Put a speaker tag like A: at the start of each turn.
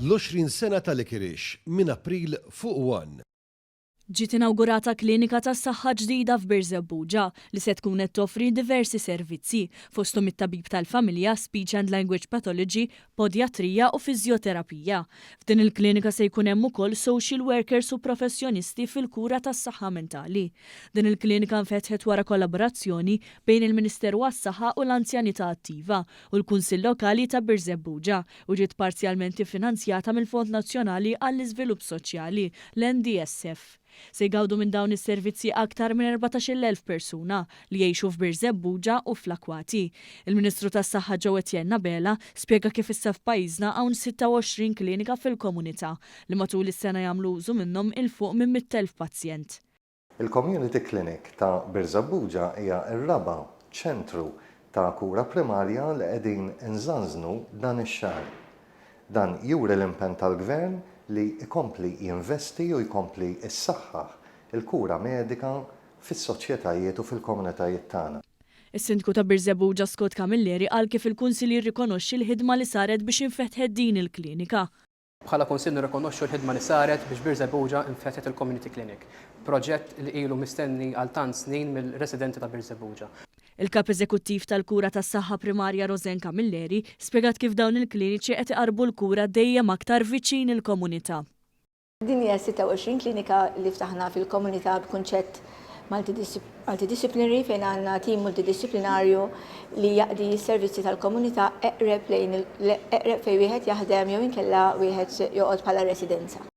A: l-20 sena tal-Ikirix minn April fuq 1.
B: Ġiet inaugurata klinika tas-saħħa ġdida f'Birzebbuġa li se tkun qed toffri diversi servizzi fosthom it-tabib tal-familja, speech and language pathology, podjatrija u fiżjoterapija. F'din il-klinika se jkun hemm ukoll social workers u professjonisti fil-kura tas-saħħa mentali. Din il-klinika nfetħet wara kollaborazzjoni bejn il-Ministeru għas-Saħħa u l-Anzjanità Attiva u l-Kunsill Lokali ta' Birzebbuġa u ġiet parzjalment iffinanzjata mill-Fond Nazzjonali għall-Iżvilupp Soċjali, l-NDSF. Se jgawdu minn dawn is-servizzi aktar minn 14,000 persuna li jgħixu f'Birzebbuġa u fl-Akwati. Il-Ministru tas-Saħħa Joe Etienne Bela spjega kif issa f'pajjiżna hawn 26 klinika fil-komunità li matul is-sena jagħmlu użu minnhom il fuq minn 100,000 pazjent.
C: Il-Community Clinic ta' Birzebbuġa hija r-raba' ċentru ta' kura primarja li qegħdin inżanżnu dan ix-xahar. Dan juri l-impenn tal-Gvern li jkompli jinvesti u jkompli issaħħaħ il-kura medika fis-soċjetajiet u fil-komunitajiet tagħna.
B: Is-Sindku ta' Birzebbuġa Scott Camilleri qal kif il-Kunsill jirrikonoxxi l-ħidma li saret biex infetħet din il-klinika.
D: Bħala Kunsill nirrikonoxxu l-ħidma li saret biex Birzebbuġa infetħet il-Community Clinic, proġett li ilu mistenni għal tant snin mill-residenti ta' Birzebbuġa.
B: Il-kap eżekuttiv tal-kura tas-saħħa primarja Rosen Camilleri spjegat kif dawn il-kliniċi qed iqarbu l-kura dejjem aktar viċin il-komunità.
E: Din hija 26 klinika li ftaħna fil-komunità b'kunċett multidisciplinary fejn għandna tim multidisciplinarju li jaqdi s-servizzi tal-komunità eqreb fejn wieħed jaħdem jew inkella wieħed joqgħod bħala residenza.